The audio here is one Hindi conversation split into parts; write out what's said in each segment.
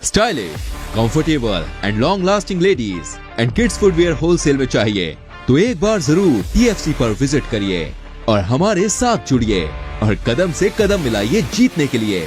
Stylish, comfortable and long lasting ladies and kids footwear wholesale में चाहिए तो एक बार जरूर TFC पर विजिट करिए और हमारे साथ जुड़िए और कदम से कदम मिलाइए जीतने के लिए।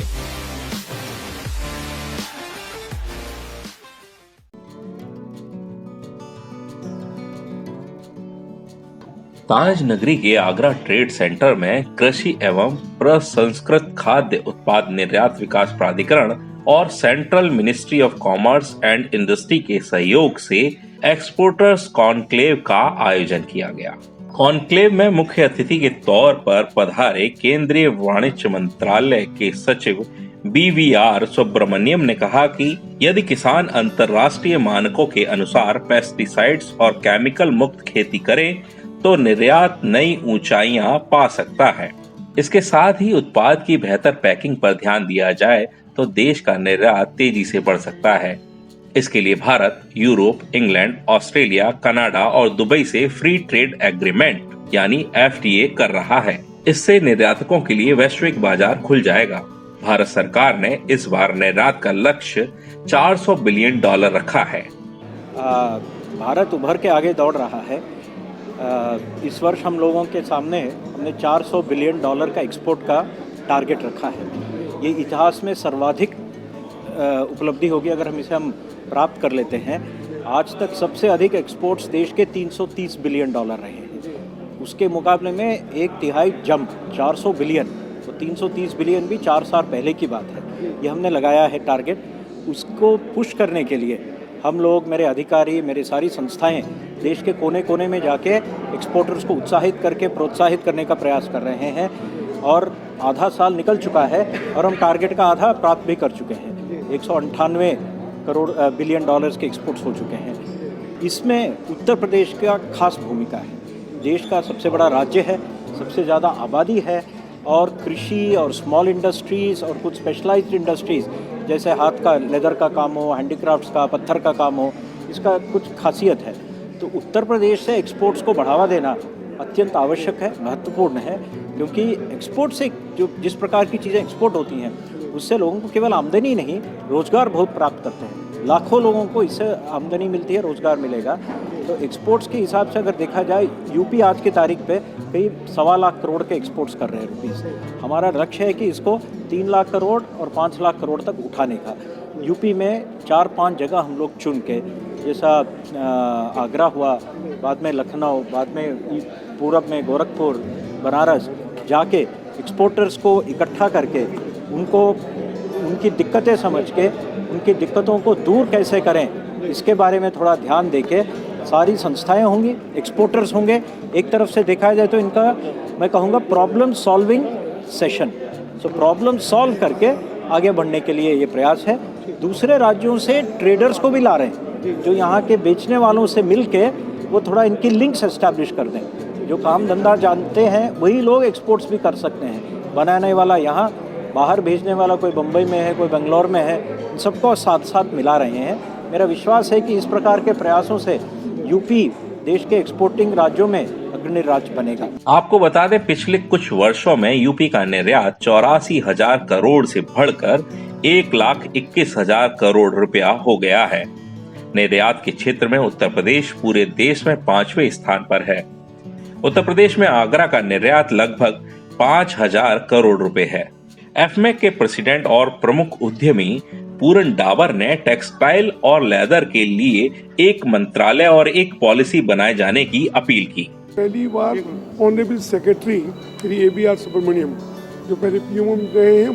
ताज नगरी के आगरा ट्रेड सेंटर में कृषि एवं प्रसंस्कृत खाद्य उत्पाद निर्यात विकास प्राधिकरण और central ministry of commerce and industry के सहयोग से एक्सपोर्टर्स कॉन्क्लेव का आयोजन किया गया। कॉन्क्लेव में मुख्य अतिथि के तौर पर पधारे केंद्रीय वाणिज्य मंत्रालय के सचिव BVR सुब्रमण्यम ने कहा कि यदि किसान अंतर्राष्ट्रीय मानकों के अनुसार पेस्टिसाइड्स और केमिकल मुक्त खेती करे तो निर्यात नई ऊंचाइयां पा सकता है। इसके साथ ही उत्पाद की बेहतर पैकिंग पर ध्यान दिया जाए तो देश का निर्यात तेजी से बढ़ सकता है। इसके लिए Bharat, Europe, England, Australia, Canada और दुबई से फ्री ट्रेड एग्रीमेंट यानी FTA कर रहा है। इससे निर्यातकों के लिए वैश्विक बाजार खुल जाएगा। भारत सरकार ने इस बार निर्यात का लक्ष्य $400 बिलियन रखा है। भारत उभर के आगे दौड़ रहा है। इस वर्ष हम लोगों के सामने हमने $400 बिलियन का एक्सपोर्ट का टारगेट रखा है। ये इतिहास में सर्वाधिक उपलब्धि होगी अगर हम प्राप्त कर लेते हैं। आज तक सबसे अधिक एक्सपोर्ट्स देश के $330 बिलियन रहे हैं। उसके मुकाबले में एक तिहाई जंप 400 बिलियन, तो 330 बिलियन भी 4 साल पहले की बात है। ये हमने लगाया है टारगेट। उसको पुश करने के लिए हम लोग, मेरे अधिकारी, मेरी सारी संस्थाएं देश के कोने कोने में जाके एक्सपोर्टर्स को उत्साहित करके प्रोत्साहित करने का प्रयास कर रहे हैं और आधा साल निकल चुका है और हम टारगेट का आधा प्राप्त भी कर चुके हैं। 198 करोड़ बिलियन डॉलर्स के एक्सपोर्ट्स हो चुके हैं। इसमें उत्तर प्रदेश का खास भूमिका है। देश का सबसे बड़ा राज्य है, सबसे ज़्यादा आबादी है और कृषि और स्मॉल इंडस्ट्रीज़ और कुछ स्पेशलाइज्ड इंडस्ट्रीज़ जैसे हाथ का लेदर का काम हो, हैंडीक्राफ्ट्स का, पत्थर का काम हो, इसका कुछ खासियत है। तो उत्तर प्रदेश से एक्सपोर्ट्स को बढ़ावा देना अत्यंत आवश्यक है, महत्वपूर्ण है, क्योंकि एक्सपोर्ट से जो जिस प्रकार की चीज़ें एक्सपोर्ट होती हैं उससे लोगों को केवल आमदनी नहीं, रोज़गार बहुत प्राप्त करते हैं। लाखों लोगों को इससे आमदनी मिलती है, रोज़गार मिलेगा। तो एक्सपोर्ट्स के हिसाब से अगर देखा जाए, यूपी आज की तारीख पे करीब 1.25 लाख करोड़ के एक्सपोर्ट्स कर रहे हैं रुपीज़। हमारा लक्ष्य है कि इसको 3 लाख करोड़ और 5 लाख करोड़ तक उठाने का। यूपी में 4-5 जगह हम लोग चुन के, जैसा आगरा हुआ, बाद में लखनऊ, बाद में पूरब में गोरखपुर, बनारस, जाके एक्सपोर्टर्स को इकट्ठा करके उनको उनकी दिक्कतें समझ के उनकी दिक्कतों को दूर कैसे करें इसके बारे में थोड़ा ध्यान देके सारी संस्थाएं होंगी, एक्सपोर्टर्स होंगे। एक तरफ से देखा जाए तो इनका मैं कहूँगा problem solving session, so problem solve करके आगे बढ़ने के लिए ये प्रयास है। दूसरे राज्यों से ट्रेडर्स को भी ला रहे हैं जो यहाँ के बेचने वालों से मिल के वो थोड़ा इनकी लिंक्स एस्टैब्लिश कर दें। जो काम धंधा जानते हैं वही लोग एक्सपोर्ट्स भी कर सकते हैं। बनाने वाला यहाँ, बाहर भेजने वाला कोई बम्बई में है, कोई बेंगलोर में है, इन सबको साथ साथ मिला रहे हैं। मेरा विश्वास है कि इस प्रकार के प्रयासों से यूपी देश के एक्सपोर्टिंग राज्यों में अग्रणी राज्य बनेगा। आपको बता दें, पिछले कुछ वर्षों में यूपी का निर्यात 84,000 करोड़ से बढ़कर 1,21,000 करोड़ रुपया हो गया है। निर्यात के क्षेत्र में उत्तर प्रदेश पूरे देश में 5वें स्थान पर है। उत्तर प्रदेश में आगरा का निर्यात लगभग 5,000 करोड़ रुपए है। एफमेक के प्रेसिडेंट और प्रमुख उद्यमी पूरन डाबर ने टेक्सटाइल और लेदर के लिए एक मंत्रालय और एक पॉलिसी बनाए जाने की अपील की। पहली बार honourable secretary Shri ABR Subramanyam जो पहले PMO गए हैं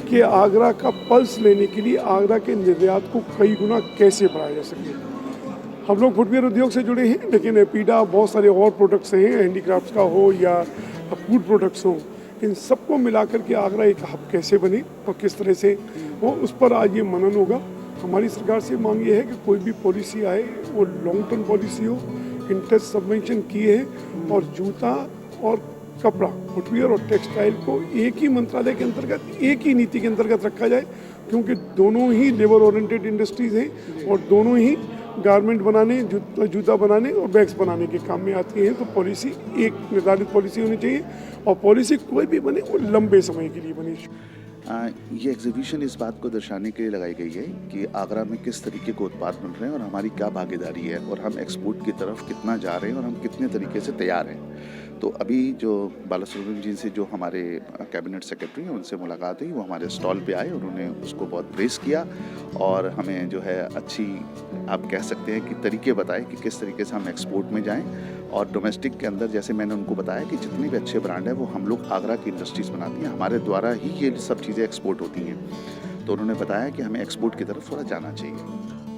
कि आगरा का पल्स लेने के लिए आगरा के निर्यात को कई गुना कैसे बढ़ाया जा सके। हम लोग फुटवियर उद्योग से जुड़े हैं, लेकिन एपीडा बहुत सारे और प्रोडक्ट्स हैं, हैंडीक्राफ्ट्स का हो या फूड प्रोडक्ट्स हो, इन सबको मिलाकर के आगरा एक हब कैसे बने और किस तरह से हो, उस पर आज ये मनन होगा। हमारी सरकार से मांग ये है कि कोई भी पॉलिसी आए वो लॉन्ग टर्म पॉलिसी हो। इंटरेस्ट सबवेंशन किए हैं और जूता और कपड़ा, फुटवियर और टेक्सटाइल को एक ही मंत्रालय के अंतर्गत, एक ही नीति के अंतर्गत रखा जाए, क्योंकि दोनों ही लेबर ओरिएंटेड इंडस्ट्रीज हैं और दोनों ही गारमेंट बनाने, जूता बनाने और बैग्स बनाने के काम में आती हैं। तो पॉलिसी एक निर्धारित पॉलिसी होनी चाहिए और पॉलिसी कोई भी बने वो लंबे समय के लिए बने। ये एग्जीबिशन इस बात को दर्शाने के लिए लगाई गई है कि आगरा में किस तरीके के उत्पाद बन रहे हैं और हमारी क्या भागीदारी है और हम एक्सपोर्ट की तरफ कितना जा रहे हैं और हम कितने तरीके से तैयार हैं। तो अभी जो बालासुब्रमण्यम जी से जो हमारे कैबिनेट सेक्रेटरी हैं उनसे मुलाकात हुई, वो हमारे स्टॉल पे आए, उन्होंने उसको बहुत प्रेस किया और हमें जो है अच्छी आप कह सकते हैं कि तरीके बताए कि किस तरीके से हम एक्सपोर्ट में जाएं और डोमेस्टिक के अंदर जैसे मैंने उनको बताया कि जितने भी अच्छे ब्रांड हैं वो हम लोग आगरा की इंडस्ट्रीज़ बनाती हैं, हमारे द्वारा ही ये सब चीज़ें एक्सपोर्ट होती हैं। तो उन्होंने बताया कि हमें एक्सपोर्ट की तरफ थोड़ा जाना चाहिए।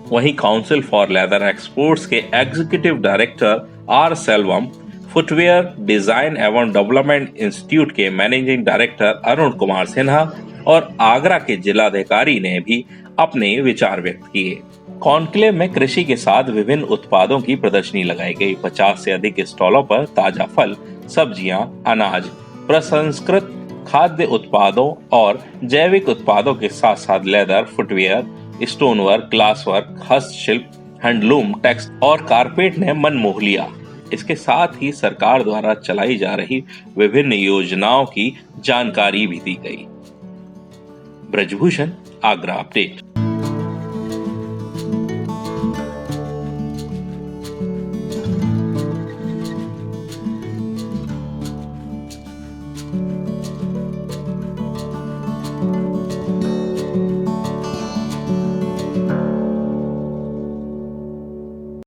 वहीं काउंसिल फॉर लेदर एक्सपोर्ट्स के executive director R Selvam, footwear design एवं डेवलपमेंट इंस्टीट्यूट के मैनेजिंग डायरेक्टर अरुण कुमार सिन्हा और आगरा के जिलाधिकारी ने भी अपने विचार व्यक्त किए। कॉन्क्लेव में कृषि के साथ विभिन्न उत्पादों की प्रदर्शनी लगाई गई। 50 से अधिक स्टॉलों पर ताजा फल, सब्जियां, अनाज, प्रसंस्कृत खाद्य उत्पादों और जैविक उत्पादों के साथ साथ लेदर, फुटवेयर, स्टोनवर्क, ग्लासवर्क, हस्तशिल्प, हैंडलूम, टेक्सटाइल और कारपेट ने मन मोह लिया। इसके साथ ही सरकार द्वारा चलाई जा रही विभिन्न योजनाओं की जानकारी भी दी गई। ब्रजभूषण, आगरा अपडेट।